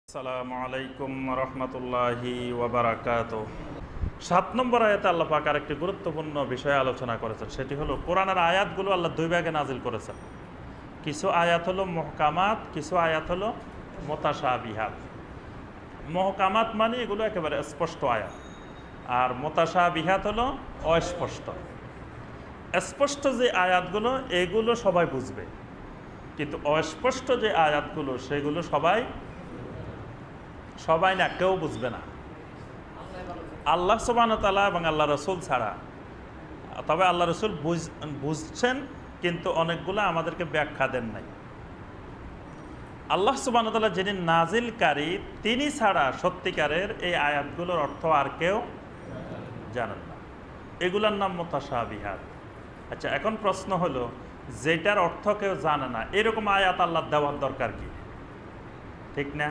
আসসালামু আলাইকুম রহমতুল্লাহি ওয়াবারাকাতুহু। ৭ নম্বর আয়াতে আল্লাহ পাক আরেকটি গুরুত্বপূর্ণ বিষয়ে আলোচনা করেছেন, সেটি হলো কোরআনের আয়াতগুলো আল্লাহ দুই ভাগে নাজিল করেছেন। কিছু আয়াত হলো মুহকামাত, কিছু আয়াত হলো মুতাশাবিহাত। মুহকামাত মানে এগুলো একেবারে স্পষ্ট আয়াত, আর মুতাশাবিহাত হলো অস্পষ্ট। স্পষ্ট যে আয়াতগুলো এগুলো সবাই বুঝবে, কিন্তু অস্পষ্ট যে আয়াতগুলো সেগুলো সবাই না, কেউ বুঝবে না, আল্লাহ সুবহানাহু ওয়া তাআলা এবং আল্লাহ রসুল ছাড়া। তবে আল্লাহ রসুল বুঝছেন, কিন্তু অনেকগুলো আমাদেরকে ব্যাখ্যা দেন নাই। আল্লাহ সুবহানাহু ওয়া তাআলা যিনি নাজিলকারী, তিনি ছাড়া সত্যিকারের এই আয়াতগুলোর অর্থ আর কেউ জানেন না। এগুলোর নাম মুতাশাবিহাত। আচ্ছা, এখন প্রশ্ন হলো, যেটার অর্থ কেউ জানে না এরকম আয়াত আল্লাহ দেওয়ার দরকার কি? ঠিক না?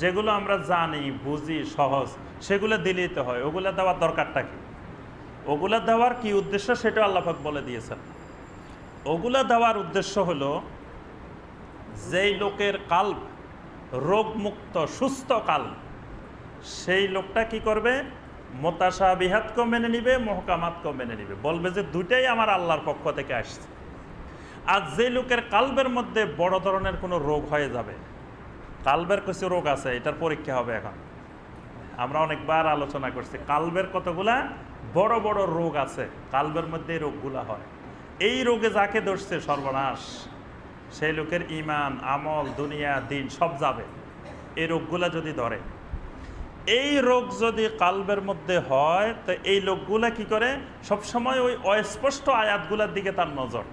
যেগুলো আমরা জানি, বুঝি, সহজ, সেগুলো দিলেই তো হয়। ওগুলো দেওয়ার দরকারটা কি? ওগুলো দেওয়ার কি উদ্দেশ্য সেটা আল্লাহ পাক বলে দিয়েছেন। ওগুলো দেওয়ার উদ্দেশ্য হলো, যেই লোকের কাল্ব রোগমুক্ত সুস্থ কাল্ব, সেই লোকটা কি করবে? মুতাশাবিহাতকেও মেনে নিবে, মুহকামাতকেও মেনে নিবে, বলবে যে দুইটাই আমার আল্লাহর পক্ষ থেকে আসছে। আর যে লোকের কাল্বের মধ্যে বড় ধরনের কোনো রোগ হয়ে যাবে, কাল্বের কিছু রোগ আছে, এটার পরীক্ষা হবে। এখন আমরা অনেকবার আলোচনা করছি, কাল্বের কতগুলা বড় বড় রোগ আছে, কাল্বের মধ্যে এই রোগগুলা হয়। এই রোগে যাকে ধরছে সর্বনাশ, সেই লোকের ইমান, আমল, দুনিয়া, দিন সব যাবে। এই রোগগুলা যদি ধরে, এই রোগ যদি কাল্বের মধ্যে হয়, তো এই লোকগুলা কি করে? সবসময় ওই অস্পষ্ট আয়াতগুলোর দিকে তার নজর।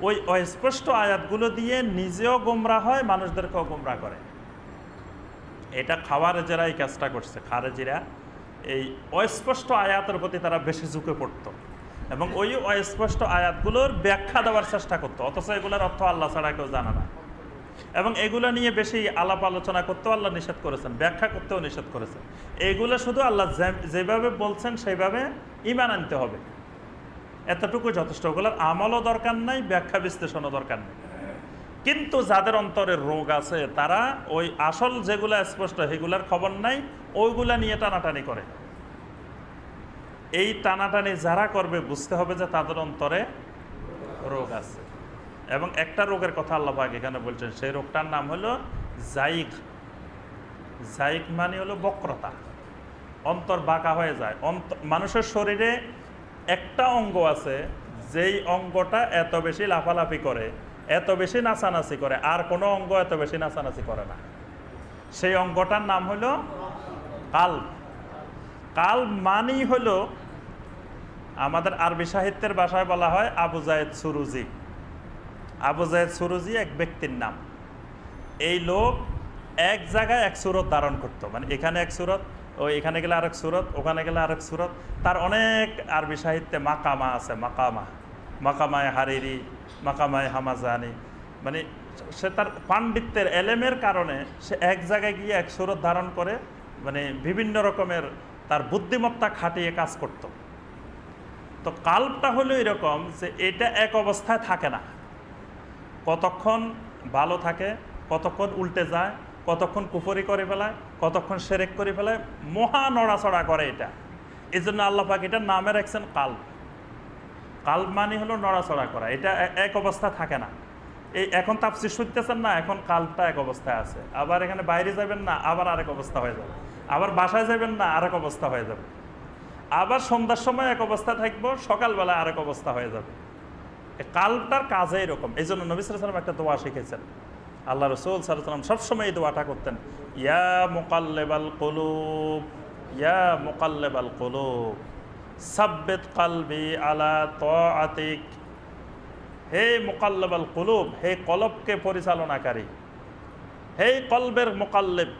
ওই অস্পষ্ট আয়াতগুলো দিয়ে নিজেও গোমরা হয়, মানুষদেরকেও গোমরা করে। এটা খাওয়ারেজেরা এই কাজটা করছে। খারেজিরা এই অস্পষ্ট আয়াতের প্রতি তারা বেশি ঝুঁকে পড়ত এবং ওই অস্পষ্ট আয়াতগুলোর ব্যাখ্যা দেওয়ার চেষ্টা করতো, অথচ এগুলোর অর্থ আল্লাহ ছাড়া কেউ জানে না। এবং এগুলো নিয়ে বেশি আলাপ আলোচনা করতেও আল্লাহ নিষেধ করেছেন, ব্যাখ্যা করতেও নিষেধ করেছেন। এইগুলো শুধু আল্লাহ যেভাবে বলছেন সেইভাবে ঈমান আনতে হবে, এতটুকু যথেষ্ট। ওগুলোর আমলও দরকার নাই, ব্যাখ্যা বিশ্লেষণও দরকার নেই। কিন্তু যাদের অন্তরে রোগ আছে, তারা ওই আসল যেগুলো স্পষ্ট সেগুলার খবর নাই, ওইগুলা নিয়ে টানাটানি করে। এই টানাটানি যারা করবে, বুঝতে হবে যে তাদের অন্তরে রোগ আছে। এবং একটা রোগের কথা আল্লাহ পাক এখানে বলছেন, সেই রোগটার নাম হলো জাইগ। জাইগ মানে হলো বক্রতা, অন্তর বাঁকা হয়ে যায়। মানুষের শরীরে একটা অঙ্গ আছে, যেই অঙ্গটা এত বেশি লাফালাফি করে, এত বেশি নাচানাচি করে, আর কোনো অঙ্গ এত বেশি নাচানাচি করে না। সেই অঙ্গটার নাম হলো কাল্ব। কাল্ব মানেই হলো, আমাদের আরবি সাহিত্যের ভাষায় বলা হয় আবু জায়েদ সুরুজি। আবু জায়েদ সুরুজি এক ব্যক্তির নাম। এই লোক এক জায়গায় এক সুরত ধারণ করতো, মানে এখানে এক সুরত, ওই এখানে গেলে আরেক সুরত, ওখানে গেলে আরেক সুরত। তার অনেক আরবি সাহিত্যে মাকামা আছে, মাকামায় হারিরি, মাকামায় হামাজানি। মানে সে তার পাণ্ডিত্যের এলেমের কারণে সে এক জায়গায় গিয়ে এক সুরত ধারণ করে, মানে বিভিন্ন রকমের তার বুদ্ধিমত্তা খাটিয়ে কাজ করত। তো কাল্বটা হলো এরকম যে এটা এক অবস্থায় থাকে না, কতক্ষণ ভালো থাকে, কতক্ষণ উল্টে যায়, কতক্ষণ কুফরি করে ফেলায়, কতক্ষণ সেরেক করে ফেলায়, মহা নড়াচড়া করে এটা। এই জন্য আল্লাহ পাক এটার নামে রাখছেন কাল্ব। কাল্ব মানে হলো নড়াচড়া করা, এটা এক অবস্থা থাকে না। এই এখন তাফসীর শুনতেছেন না, এখন কাল্বটা এক অবস্থায় আছে, আবার এখানে বাইরে যাবেন না, আবার আরেক অবস্থা হয়ে যাবে, আবার বাসায় যাবেন না, আরেক অবস্থা হয়ে যাবে, আবার সন্ধ্যার সময় এক অবস্থা থাকবো, সকালবেলা আরেক অবস্থা হয়ে যাবে। কাল্বটার কাজে এরকম। এই জন্য নবী সাল্লাল্লাহু আলাইহি ওয়াসাল্লাম একটা দোয়া শিখেছেন। আল্লাহ রাসূল সাল্লাল্লাহু আলাইহি ওয়াসাল্লাম সবসময় এই দোয়াটা করতেন, ইয়া মুকাল্লিবাল কুলুব, ইয়া মুকাল্লিবাল কুলুব সাব্বিত কলবি আলা তাআতিক। হে মুকাল্লিবাল কুলুব, হে কলবকে পরিচালনাকারী, হে কলবের মুকাল্লিব,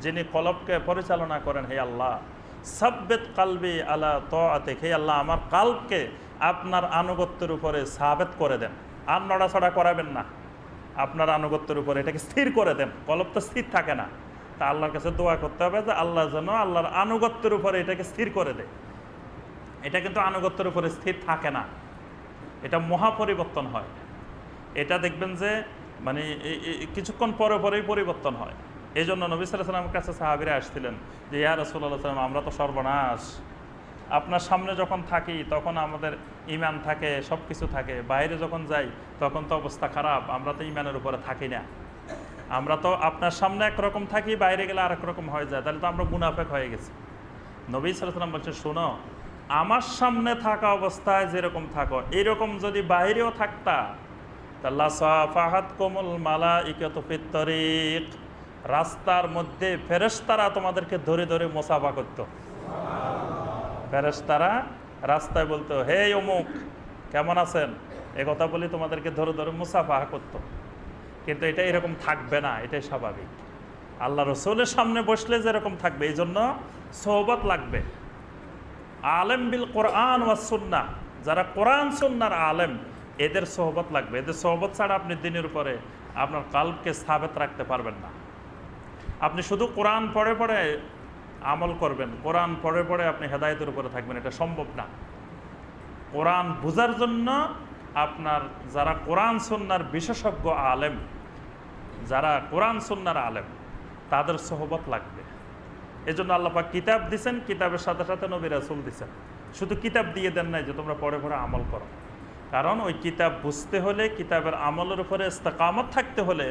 যিনি কলবকে পরিচালনা করেন, হে আল্লাহ, সাব্বিত কলবি আলা তাআতিক, হে আল্লাহ আমার কাল্বকে আপনার আনুগত্যের উপরে সাবেত করে দেন, আর নড়াচড়া করাবেন না, আপনার আনুগত্যের উপরে এটাকে স্থির করে দেন। কলব তো স্থির থাকে না, তা আল্লাহর কাছে দোয়া করতে হবে যে আল্লাহ যেন আল্লাহর আনুগত্যের উপরে এটাকে স্থির করে দেয়। এটা কিন্তু আনুগত্যের উপরে স্থির থাকে না, এটা মহা পরিবর্তন হয়। এটা দেখবেন যে মানে কিছুক্ষণ পরে পরেই পরিবর্তন হয়। এই জন্য নবী সাল্লাল্লাহু আলাইহি ওয়াসাল্লামের কাছে সাহাবীরা আসছিলেন যে ইয়া রাসূলুল্লাহ সাল্লাম, আমরা তো সর্বনাশ, আপনার সামনে যখন থাকি তখন আমাদের ঈমান থাকে, সব কিছু থাকে, বাইরে যখন যাই তখন তো অবস্থা খারাপ, আমরা তো ঈমানের উপরে থাকি না, আমরা তো আপনার সামনে একরকম থাকি, বাইরে গেলে আরেক রকম হয়ে যায়, তাহলে তো আমরা মুনাফেক হয়ে গেছি। নবী সাল্লাল্লাহু আলাইহি ওয়াসাল্লাম বলছে, শোনো, আমার সামনে থাকা অবস্থায় যেরকম থাকো এরকম যদি বাইরেও থাকতা তাহলে সাফাহাতকুমুল মালাইকাতু ফিত তরিক, রাস্তার মধ্যে ফেরেশতারা তোমাদেরকে ধরে ধরে মুসাফা করতো। ফেরেশতারা রাস্তায় বলতো, হে অমুক কেমন আছেন, এ কথা বলি তোমাদেরকে ধরে ধরে মুসাফা করতো। কিন্তু এটা এরকম থাকবে না, এটাই স্বাভাবিক। আল্লাহ রসুলের সামনে বসলে যেরকম থাকবে, এই জন্য সোহবত লাগবে। আলেম বিল কোরআন ওয়াস সুন্নাহ, যারা কোরআন সুন্নাহর আলেম, এদের সোহবত লাগবে। এদের সোহবত ছাড়া আপনি দিনের উপরে আপনার কালবকে স্থাপিত রাখতে পারবেন না। আপনি শুধু কোরআন পড়ে পড়ে আমল করবেন, কোরআন পড়ে পড়ে আপনি হেদায়েতের উপরে থাকবেন, এটা সম্ভব না। কোরআন বোঝার জন্য আপনার যারা কোরআন সুন্নাহর বিশেষজ্ঞ আলেম, যারা কোরআন সুন্নাহর আলেম, তাদের সোহবত লাগবে। এই জন্য আল্লাহ পাক কিতাব দিছেন, কিতাবের সাথে সাথে নবী রাসূল দিছেন। শুধু কিতাব দিয়ে দেন নাই যে তোমরা পড়ে পড়ে আমল করো, কারণ ওই কিতাব বুঝতে হলে, কিতাবের আমলের উপরে ইস্তেকামত থাকতে হলে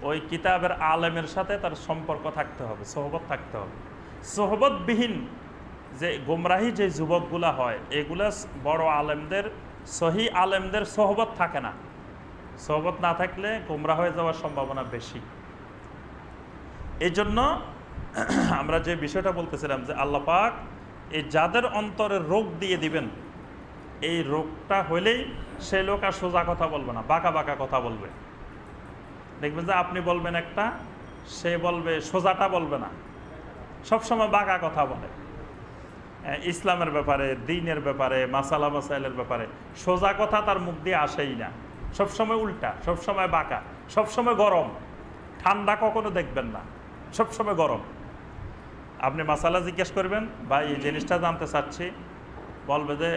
ওই কিতাবের আলেমের সাথে তার সম্পর্ক থাকতে হবে, সোহবত থাকতে হবে। সোহবতবিহীন যে গোমরাহী যে যুবকগুলা হয়, এগুলা বড় আলেমদের, সহি আলেমদের সোহবত থাকে না। সোহবত না থাকলে গোমরাহ হয়ে যাওয়ার সম্ভাবনা বেশি। এই জন্য আমরা যে বিষয়টা বলতেছিলাম যে আল্লাহ পাক এই যাদের অন্তরে রোগ দিয়ে দিবেন, এই রোগটা হলেই সে লোক আর সোজা কথা বলবে না, বাঁকা বাঁকা কথা বলবে। দেখবেন যে আপনি বলবেন একটা, সে বলবে সোজাটা বলবে না, সবসময় বাঁকা কথা বলে। ইসলামের ব্যাপারে, দ্বীনের ব্যাপারে, মাসালা মাসাইলের ব্যাপারে সোজা কথা তার মুখ দিয়ে আসেই না, সবসময় উল্টা, সবসময় বাঁকা, সবসময় গরম। ঠান্ডা কখনো দেখবেন না, সবসময় গরম। আপনি মাসালা জিজ্ঞেস করবেন, ভাই এই জিনিসটা জানতে চাচ্ছি, বলবে যে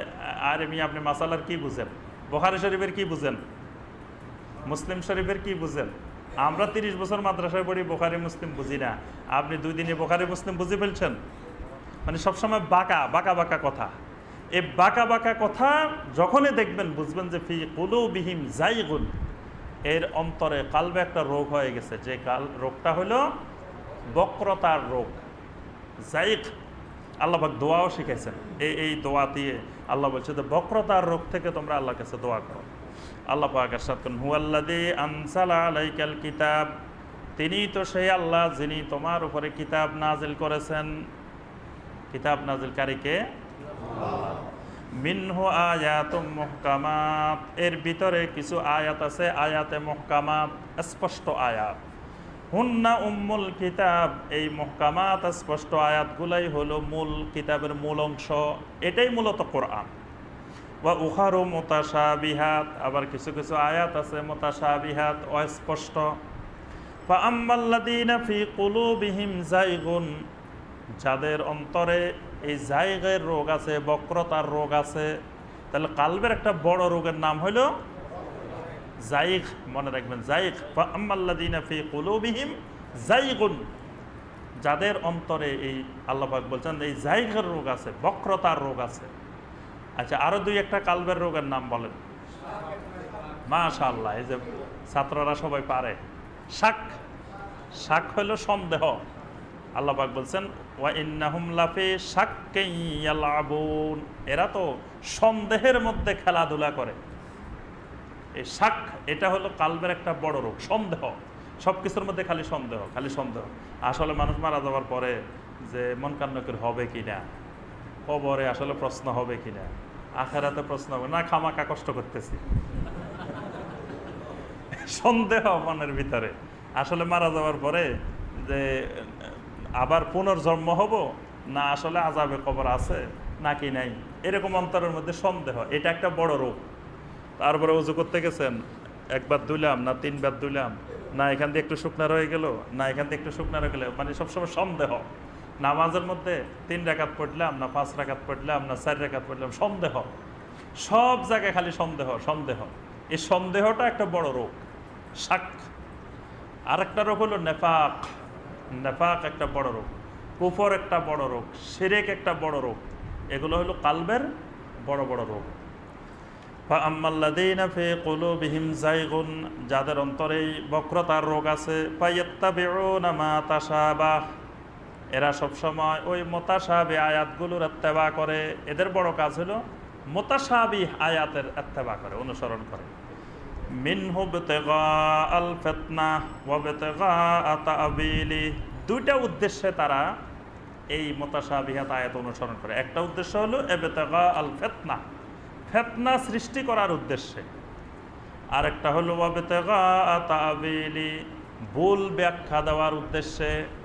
আরে মিয়া আপনি মাসালার কি বুঝেন, বুখারী শরীফের কি বুঝেন, মুসলিম শরীফের কি বুঝেন? আমরা 30 বছর মাদ্রাসায় পড়ি, বুখারী মুসলিম বুঝি না, আপনি 2 দিনে বুখারী মুসলিম বুঝে ফেলছেন। মানে সবসময় বাঁকা বাঁকা বাঁকা কথা। এই বাঁকা বাঁকা কথা যখনই দেখবেন বুঝবেন যে ফি কুলুবিহিম যায়গুন, এর অন্তরে কালবে একটা রোগ হয়ে গেছে। যে রোগটা হলো বক্রতার রোগ, যায়গ। আল্লাহ পাক দোয়াও শিখেছেন, এই দোয়া দিয়ে আল্লাহ বলছে যে বক্রতার রোগ থেকে তোমরা আল্লাহর কাছে দোয়া করো। আল্লাহ পাক ارشاد করেন, হুয়াল্লাযী আনজালা আলাইকাল কিতাব, তিনি তো সেই আল্লাহ যিনি তোমার উপরে কিতাব নাজিল করেছেন। কিতাব নাজিলকারীকে আল্লাহ। মিনহু আয়াতুম মুহকামাত, এর ভিতরে কিছু আয়াত আছে, আয়াতে মুহকামাত, স্পষ্ট আয়াত। হুন্না উম্মুল কিতাব, এই মুহকামাত স্পষ্ট আয়াতগুলাই হলো মূল কিতাবের মূল অংশ, এটাই মূলত কোরআন। ওয়া উখারু মুতাশাবিহাত, আবার কিছু কিছু আয়াত আছে মুতাশাবিহাত, অস্পষ্ট। ফা আম্মাল্লাযীনা ফি কুলুবিহিম যায়গুন, যাদের অন্তরে এই জায়গের রোগ আছে, বক্রতার রোগ আছে, তাহলে কালবের একটা বড় রোগের নাম হলো যায়গ। মনে রাখবেন, যায়গ। ফা আম্মাল্লাযীনা ফি কুলুবিহিম যায়গুন, যাদের অন্তরে এই আল্লাহ পাক বলছেন এই জায়গের রোগ আছে, বক্রতার রোগ আছে। আচ্ছা, আরো 2-1টা কালবের রোগের নাম বলেন। মাশাআল্লাহ, এই যে ছাত্ররা সবাই পারে। শাক, শাক হলো সন্দেহ। আল্লাহ পাক বলছেন ওয়া ইন্নাহুম লাফি শাক্কিন ইয়ালআবুন, এরা তো সন্দেহের মধ্যে খেলাধুলা করে। এই শাক, এটা হলো কালবের একটা বড় রোগ, সন্দেহ। সব কিছুর মধ্যে খালি সন্দেহ, খালি সন্দেহ। আসলে মানুষ মারা যাওয়ার পরে যে মুনকার নাকির হবে কিনা, কবরে আসলে প্রশ্ন হবে কিনা, আখিরাতে প্রশ্ন হবে না, খামাকা কষ্ট করতেছি, সন্দেহ মনের ভিতরে। আসলে মারা যাওয়ার পরে যে আবার পুনর্জন্ম হব না, আসলে আযাবে কবর আছে নাকি নাই, এরকম অন্তরের মধ্যে সন্দেহ। এটা একটা বড় রোগ। তারপরে ওযু করতে গেছেন, একবার ধুইলাম না 3বার ধুইলাম না, এখান দিয়ে একটু শুকনা রয়ে গেল না, এখান দিয়ে একটু শুকনা রয়ে গেল, মানে সবসময় সন্দেহ। নামাজের মধ্যে 3 রাকাত পড়লাম না 5 রাকাত পড়লাম না 4 রাকাত পড়লাম, সন্দেহ। সব জায়গায় খালি সন্দেহ, সন্দেহ। এই সন্দেহটা একটা বড় রোগ, শাক। আরেকটা রোগ হলো নেফাক, নেফাক একটা বড় রোগ, কুফর একটা বড় রোগ, শিরক একটা বড় রোগ। এগুলো হলো কালবের বড় বড় রোগ। ফাআম্মাল্লাযীনা ফী কুলূবিহিম যায়গুন, যাদের অন্তরে বক্রতার রোগ আছে, ফায়াত্তাবিউনা মা তাশাবাহ, এরা সবসময় ওই মুতাশাবি আয়াতগুলোর ইত্তেবা করে। এদের বড় কাজ হলো মুতাশাবি আয়াতের ইত্তেবা করে, অনুসরণ করে। মিনহু ইবতিগাআল ফিতনাহ ওয়া ইবতিগাআ তা'বীলি, দুইটা উদ্দেশ্যে তারা এই মুতাশাবিহাত আয়াত অনুসরণ করে। একটা উদ্দেশ্য হলো ইবতিগাআল ফিতনাহ, ফিতনা সৃষ্টি করার উদ্দেশ্যে। আরেকটা হলো ওয়া ইবতিগাআ তা'বীলি, ভুল ব্যাখ্যা দেওয়ার উদ্দেশ্যে।